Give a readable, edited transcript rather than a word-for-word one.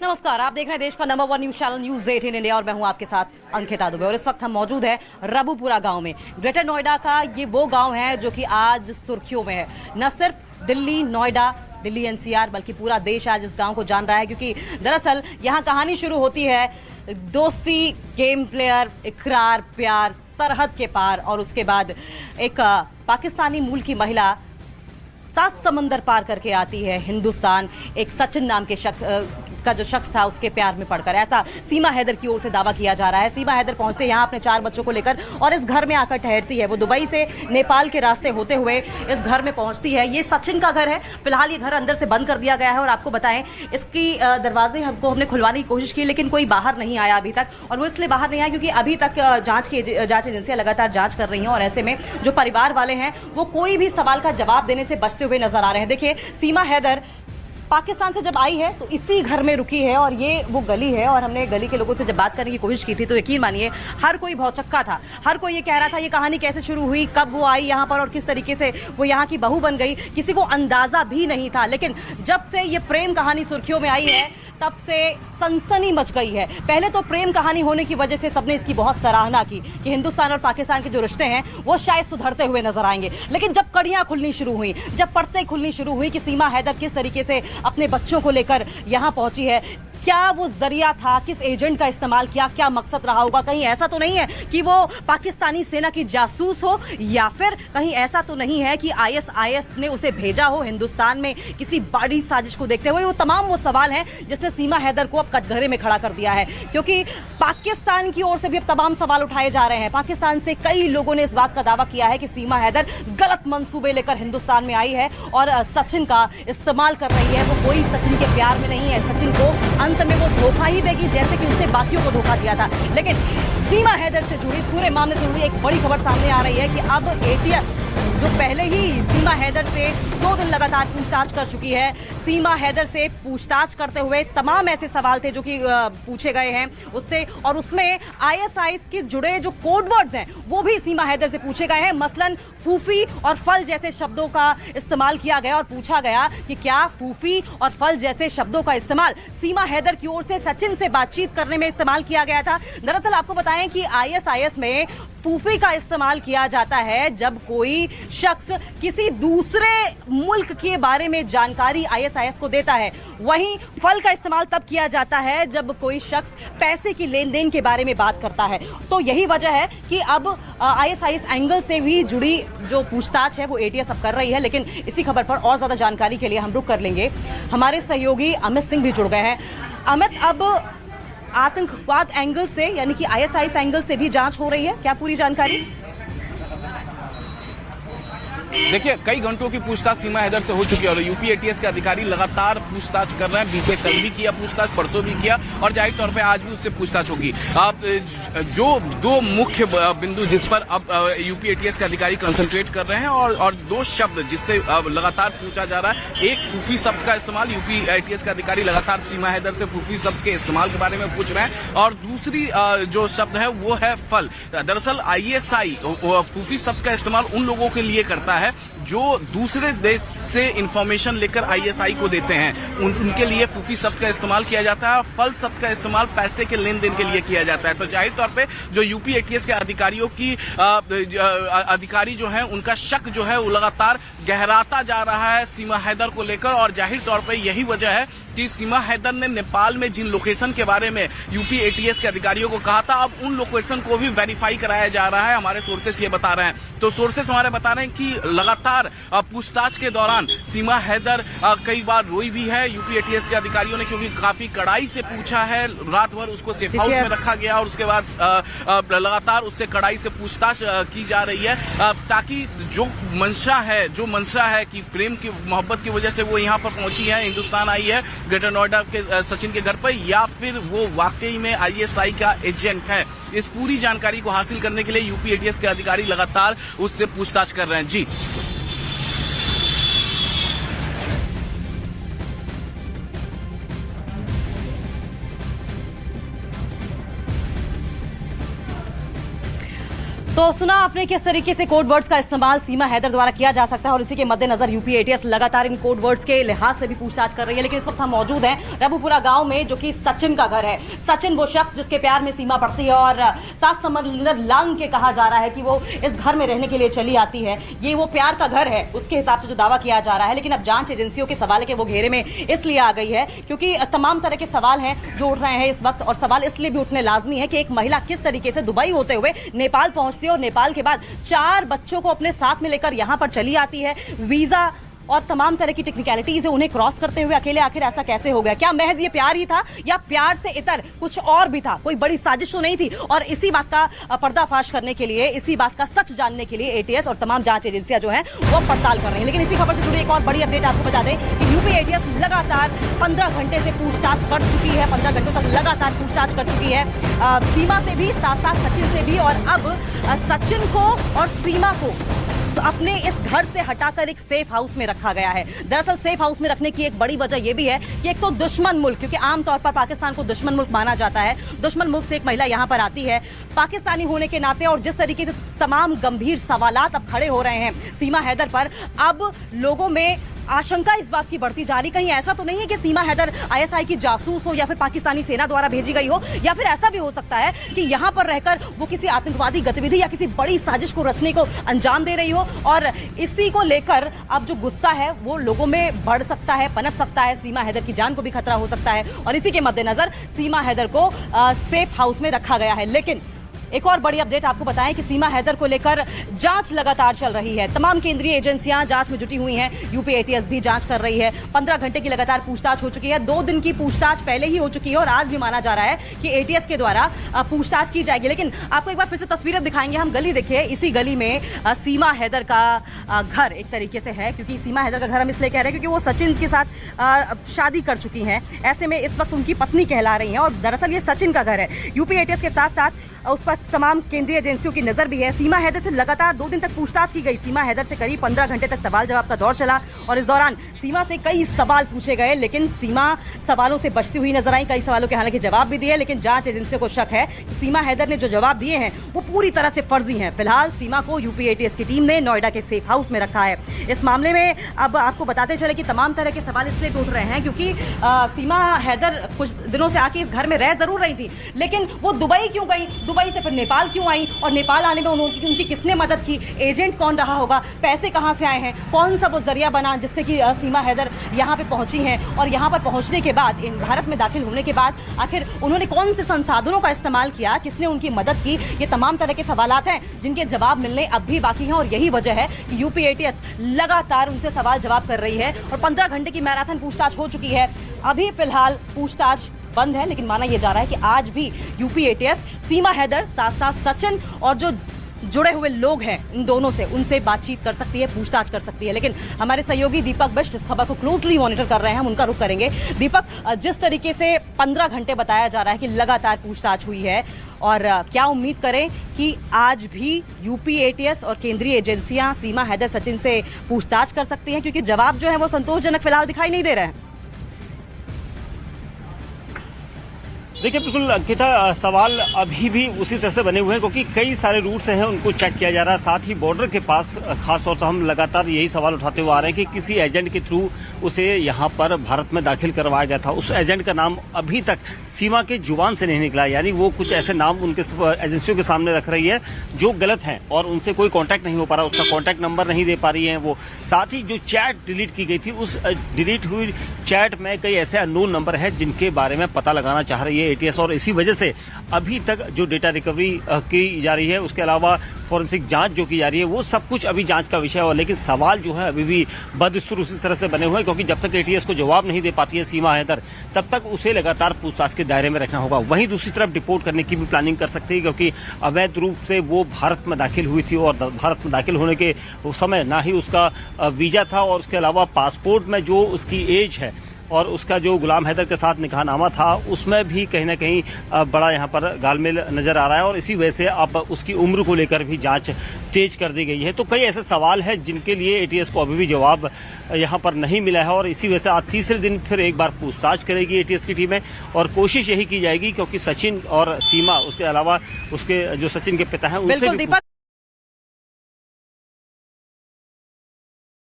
नमस्कार, आप देख रहे हैं देश का number 1 news channel news 18 India और मैं हूं आपके साथ अंकिता दुबे। और इस वक्त हम मौजूद है रबुपुरा गांव में। ग्रेटर नोएडा का ये वो गांव है जो कि आज सुर्खियों में है। न सिर्फ दिल्ली, नोएडा, दिल्ली एनसीआर बल्कि पूरा देश आज इस गांव को जान रहा है, क्योंकि दरअसल यहाँ कहानी शुरू होती है दोस्ती, गेम प्लेयर, इकरार, प्यार, सरहद के पार और उसके बाद एक पाकिस्तानी मूल की महिला 7 समंदर पार करके आती है हिंदुस्तान। एक सचिन नाम के जो शख्स था उसके प्यार में पड़कर, ऐसा सीमा हैदर की ओर से दावा किया जा रहा है। सीमा हैदर पहुंचते यहाँ अपने 4 बच्चों को लेकर और इस घर में आकर ठहरती है। वो दुबई से नेपाल के रास्ते होते हुए इस घर में पहुंचती है। ये सचिन का घर है। फिलहाल ये घर अंदर से बंद कर दिया गया है और आपको बताएं इसकी दरवाजे हमने खुलवाने की कोशिश की, लेकिन कोई बाहर नहीं आया अभी तक। और वो इसलिए बाहर नहीं आया क्योंकि अभी तक जांच एजेंसियां लगातार जांच कर रही हैं और ऐसे में जो परिवार वाले हैं वो कोई भी सवाल का जवाब देने से बचते हुए नजर आ रहे हैं। देखिए, सीमा हैदर पाकिस्तान से जब आई है तो इसी घर में रुकी है और ये वो गली है। और हमने गली के लोगों से जब बात करने की कोशिश की थी तो यकीन मानिए हर कोई भौचक्का था। हर कोई ये कह रहा था ये कहानी कैसे शुरू हुई, कब वो आई यहाँ पर और किस तरीके से वो यहाँ की बहू बन गई, किसी को अंदाजा भी नहीं था। लेकिन जब से ये प्रेम कहानी सुर्खियों में आई है तब से सनसनी मच गई है। पहले तो प्रेम कहानी होने की वजह से सबने इसकी बहुत सराहना की कि हिंदुस्तान और पाकिस्तान के जो रिश्ते हैं वो शायद सुधरते हुए नजर आएंगे। लेकिन जब कड़ियां खुलनी शुरू हुई, जब परतें खुलनी शुरू हुई कि सीमा हैदर किस तरीके से अपने बच्चों को लेकर यहां पहुंची है, क्या वो जरिया था, किस एजेंट का इस्तेमाल किया, क्या मकसद रहा होगा, कहीं ऐसा तो नहीं है कि वो पाकिस्तानी सेना की जासूस हो, या फिर कहीं ऐसा तो नहीं है कि आईएसआईएस ने उसे भेजा हो हिंदुस्तान में किसी बड़ी साजिश को देखते हुए। वो तमाम वो सवाल हैं जिसने सीमा हैदर को अब कटघरे में खड़ा कर दिया है, क्योंकि पाकिस्तान की ओर से भी अब तमाम सवाल उठाए जा रहे हैं। पाकिस्तान से कई लोगों ने इस बात का दावा किया है कि सीमा हैदर गलत मंसूबे लेकर हिंदुस्तान में आई है और सचिन का इस्तेमाल कर रही है। वो कोई सचिन के प्यार में नहीं है। सचिन को अंत में वो धोखा ही देगी जैसे कि उसने बाकियों को धोखा दिया था। लेकिन सीमा हैदर से जुड़ी पूरे मामले से जुड़ी एक बड़ी खबर सामने आ रही है कि अब एटीएस जो पहले ही सीमा हैदर से 2 दिन लगातार पूछताछ कर चुकी है, सीमा हैदर से पूछताछ करते हुए तमाम ऐसे सवाल थे जो कि पूछे गए हैं उससे, और उसमें आईएसआईएस के जुड़े जो कोड वर्ड्स हैं वो भी सीमा हैदर से पूछे गए हैं। मसलन फूफी और फल जैसे शब्दों का इस्तेमाल किया गया और पूछा गया कि क्या फूफी और फल जैसे शब्दों का इस्तेमाल सीमा हैदर की ओर से सचिन से बातचीत करने में इस्तेमाल किया गया था। दरअसल आपको बताएं कि आईएसआईएस में फूफी का इस्तेमाल किया जाता है जब कोई शख्स किसी दूसरे मुल्क के बारे में जानकारी आईएसआईएस को देता है। वहीं फल का इस्तेमाल तब किया जाता है जब कोई शख्स पैसे की लेन देन के बारे में बात करता है। तो यही वजह है कि अब आईएसआईएस एंगल से भी जुड़ी जो पूछताछ है वो एटीएस अब कर रही है। लेकिन इसी खबर पर और ज्यादा जानकारी के लिए हम रुक कर लेंगे, हमारे सहयोगी अमित सिंह भी जुड़ गए हैं। अमित, अब आतंकवाद एंगल से यानी कि आईएसआईएस एंगल से भी जांच हो रही है, क्या पूरी जानकारी? देखिए, कई घंटों की पूछताछ सीमा हैदर से हो चुकी है और यूपी एटीएस के अधिकारी लगातार पूछताछ कर रहे हैं। बीते कल भी किया पूछताछ, परसों भी किया और जाहिर तौर पे आज भी उससे पूछताछ होगी। अब जो 2 मुख्य बिंदु जिस पर अब यूपी एटीएस के अधिकारी कंसंट्रेट कर रहे हैं और 2 शब्द जिससे लगातार पूछा जा रहा है, एक फूफी शब्द का इस्तेमाल, यूपी एटीएस के अधिकारी लगातार सीमा हैदर से फूफी शब्द के इस्तेमाल के बारे में पूछ रहे हैं, और दूसरी जो शब्द है वो है फल। दरअसल आईएसआई फूफी शब्द का इस्तेमाल उन लोगों के लिए करता है जो दूसरे देश से इंफॉर्मेशन लेकर आईएसआई को देते हैं, उनके लिए फूफी शब्द का इस्तेमाल किया जाता है और फल शब्द का इस्तेमाल पैसे के लेन देन के लिए किया जाता है। तो जाहिर तौर पे जो यूपी एटीएस के अधिकारियों की अधिकारी जो है उनका शक जो है वो लगातार गहराता जा रहा है सीमा हैदर को लेकर, और जाहिर तौर पे यही वजह है कि सीमा हैदर ने नेपाल में जिन लोकेशन के बारे में यूपी एटीएस के अधिकारियों को कहा था, अब उन लोकेशन को भी वेरीफाई कराया जा रहा है। हमारे सोर्सेस ये बता रहे हैं। तो सोर्सेस हमारे बता रहे हैं कि लगातार पूछताछ के दौरान सीमा हैदर कई बार रोई भी है यूपी एटीएस के अधिकारियों ने, क्योंकि काफी कड़ाई से पूछा है। रात भर उसको सेफ हाउस में रखा गया और उसके बाद लगातार उससे कड़ाई से पूछताछ की जा रही है, ताकि जो मंशा है कि प्रेम की मोहब्बत की वजह से वो यहाँ पर पहुंची है, हिंदुस्तान आई है ग्रेटर नोएडा के सचिन के घर पर, या फिर वो वाकई में आईएसआई का एजेंट है। इस पूरी जानकारी को हासिल करने के लिए यूपी एटीएस के अधिकारी लगातार उससे पूछताछ कर रहे हैं। जी तो सुना आपने किस तरीके से कोड वर्ड्स का इस्तेमाल सीमा हैदर द्वारा किया जा सकता है और इसी के मद्देनजर यूपी एटीएस लगातार इन कोड वर्ड्स के लिहाज से भी पूछताछ कर रही है। लेकिन इस वक्त हम मौजूद हैं रबूपुरा गांव में, जो कि सचिन का घर है। सचिन वो शख्स जिसके प्यार में सीमा पड़ती है और 7 समंदर लांग के कहा जा रहा है कि वो इस घर में रहने के लिए चली आती है। ये वो प्यार का घर है उसके हिसाब से जो दावा किया जा रहा है। लेकिन अब जांच एजेंसियों के सवाल के वो घेरे में इसलिए आ गई है क्योंकि तमाम तरह के सवाल हैं जो उठ रहे हैं इस वक्त, और सवाल इसलिए भी उठने लाजमी है कि एक महिला किस तरीके से दुबई होते हुए नेपाल पहुंचती है और नेपाल के बाद 4 बच्चों को अपने साथ में लेकर यहां पर चली आती है। वीजा और तमाम तरह की टेक्निकलिटीज है उन्हें क्रॉस करते हुए अकेले आखिर ऐसा कैसे हो गया? क्या महज ये प्यार ही था या प्यार से इतर कुछ और भी था? कोई बड़ी साजिश तो नहीं थी? और इसी बात का पर्दाफाश करने के लिए, इसी बात का सच जानने के लिए एटीएस और तमाम जांच एजेंसियां जो हैं वो पड़ताल कर रही हैं। लेकिन इसी खबर से जुड़ी एक और बड़ी अपडेट आपको बता दें कि यूपी एटीएस लगातार 15 घंटे से पूछताछ कर चुकी है, 15 घंटों तक लगातार पूछताछ कर चुकी है सीमा से भी, साथ साथ सचिन से भी। और अब सचिन को और सीमा को तो अपने इस घर से हटाकर एक सेफ हाउस में रखा गया है। दरअसल सेफ हाउस में रखने की एक बड़ी वजह यह भी है कि एक तो दुश्मन मुल्क, क्योंकि आमतौर पर पाकिस्तान को दुश्मन मुल्क माना जाता है, दुश्मन मुल्क से एक महिला यहां पर आती है पाकिस्तानी होने के नाते। और जिस तरीके से तमाम गंभीर सवालात अब खड़े हो रहे हैं सीमा हैदर पर, अब लोगों में आशंका इस बात की बढ़ती जा रही, कहीं ऐसा तो नहीं है कि सीमा हैदर आईएसआई की जासूस हो या फिर पाकिस्तानी सेना द्वारा भेजी गई हो, या फिर ऐसा भी हो सकता है कि यहां पर रहकर वो किसी आतंकवादी गतिविधि या किसी बड़ी साजिश को रचने को अंजाम दे रही हो। और इसी को लेकर अब जो गुस्सा है वो लोगों में बढ़ सकता है, पनप सकता है, सीमा हैदर की जान को भी खतरा हो सकता है। और इसी के मद्देनजर सीमा हैदर को सेफ हाउस में रखा गया है। लेकिन एक और बड़ी अपडेट आपको बताएं कि सीमा हैदर को लेकर जांच लगातार चल रही है। तमाम केंद्रीय एजेंसियां जांच में जुटी हुई हैं, यूपी एटीएस भी जांच कर रही है। 15 घंटे की लगातार पूछताछ हो चुकी है, 2 दिन की पूछताछ पहले ही हो चुकी है और आज भी माना जा रहा है कि एटीएस के द्वारा पूछताछ की जाएगी। लेकिन आपको एक बार फिर से तस्वीरें दिखाएंगे हम। गली देखिए, इसी गली में सीमा हैदर का घर एक तरीके से है, क्योंकि सीमा हैदर का घर हम इसलिए कह रहे हैं क्योंकि वो सचिन के साथ शादी कर चुकी हैं। ऐसे में इस वक्त उनकी पत्नी कहला रही हैं और दरअसल ये सचिन का घर है। यूपी एटीएस के साथ साथ उस पर तमाम केंद्रीय एजेंसियों की नजर भी है। सीमा हैदर से लगातार 2 दिन तक पूछताछ की गई। सीमा हैदर से करीब 15 घंटे तक सवाल जवाब का दौर चला और इस दौरान सीमा से कई सवाल पूछे गए, लेकिन सीमा सवालों से बचती हुई नजर आई। कई सवालों के हालांकि जवाब भी दिए, लेकिन जांच एजेंसियों को शक है कि सीमा हैदर ने जो जवाब दिए हैं वो पूरी तरह से फर्जी हैं। फिलहाल सीमा को यूपी एटीएस की टीम ने नोएडा के सेफ हाउस में रखा है। इस मामले में अब आपको बताते चले कि तमाम तरह के सवाल इसलिए उठ रहे हैं क्योंकि सीमा हैदर कुछ दिनों से आके इस घर में रह जरूर रही थी, लेकिन वो दुबई क्यों गई, दुबई से फिर नेपाल क्यों आई, और नेपाल आने में उनकी किसने मदद की, एजेंट कौन रहा होगा, पैसे कहां से आए हैं, कौन सा वो जरिया बना जिससे कि सीमा हैदर यहां पे पहुंची हैं। और यहां पर पहुंचने के बाद, भारत में दाखिल होने के बाद आखिर उन्होंने कौन से संसाधनों का इस्तेमाल किया, किसने उनकी मदद की, ये तमाम तरह के सवालात हैं जिनके जवाब मिलने अब भी बाकी हैं। और यही वजह है कि यूपी एटीएस लगातार उनसे सवाल जवाब कर रही है और 15 घंटे की मैराथन पूछताछ हो चुकी है। अभी फिलहाल पूछताछ बंद है, लेकिन माना यह जा रहा है कि आज भी यूपी एटीएस सीमा हैदर साथ साथ सचिन और जो जुड़े हुए लोग हैं इन दोनों से, उनसे बातचीत कर सकती है, पूछताछ कर सकती है। लेकिन हमारे सहयोगी दीपक बिष्ट इस खबर को क्लोजली मॉनिटर कर रहे हैं, हम उनका रुख करेंगे। दीपक, जिस तरीके से 15 घंटे बताया जा रहा है कि लगातार पूछताछ हुई है, और क्या उम्मीद करें कि आज भी यूपी एटीएस और केंद्रीय एजेंसियां सीमा हैदर सचिन से पूछताछ कर सकती हैं, क्योंकि जवाब जो है वो संतोषजनक फिलहाल दिखाई नहीं दे रहे हैं। देखिए, बिल्कुल अंकिता, सवाल अभी भी उसी तरह से बने हुए हैं क्योंकि कई सारे रूट्स हैं उनको चेक किया जा रहा है। साथ ही बॉर्डर के पास खासतौर पर हम लगातार यही सवाल उठाते हुए आ रहे हैं कि किसी एजेंट के थ्रू उसे यहाँ पर भारत में दाखिल करवाया गया था। उस एजेंट का नाम अभी तक सीमा के जुबान से नहीं निकला, यानी वो कुछ ऐसे नाम उनके एजेंसियों के सामने रख रही है जो गलत हैं और उनसे कोई कॉन्टैक्ट नहीं हो पा रहा, उसका कॉन्टैक्ट नंबर नहीं दे पा रही है वो। साथ ही जो चैट डिलीट की गई थी, उस डिलीट हुई चैट में कई ऐसे अननोन नंबर है जिनके बारे में पता लगाना चाह रही है एटीएस, और इसी वजह से अभी तक जो डेटा रिकवरी की जा रही है, उसके अलावा फॉरेंसिक जांच जो की जा रही है, वो सब कुछ अभी जांच का विषय है। लेकिन सवाल जो है अभी भी बदस्तूर उसी तरह से बने हुए हैं क्योंकि जब तक एटीएस को जवाब नहीं दे पाती है सीमा हैदर, तब तक उसे लगातार पूछताछ के दायरे में रखना होगा। वहीं दूसरी तरफ डिपोर्ट करने की भी प्लानिंग कर सकती है क्योंकि अवैध रूप से वो भारत में दाखिल हुई थी और भारत में दाखिल होने के समय ना ही उसका वीजा था और उसके अलावा पासपोर्ट में जो उसकी एज है और उसका जो गुलाम हैदर के साथ निकाहनामा था, उसमें भी कहीं ना कहीं बड़ा यहाँ पर गालमेल नजर आ रहा है और इसी वजह से अब उसकी उम्र को लेकर भी जांच तेज कर दी गई है। तो कई ऐसे सवाल हैं जिनके लिए एटीएस को अभी भी जवाब यहाँ पर नहीं मिला है और इसी वजह से आज तीसरे दिन फिर एक बार पूछताछ करेगी एटीएस की टीमें और कोशिश यही की जाएगी क्योंकि सचिन और सीमा, उसके अलावा उसके जो सचिन के पिता हैं, उनसे भी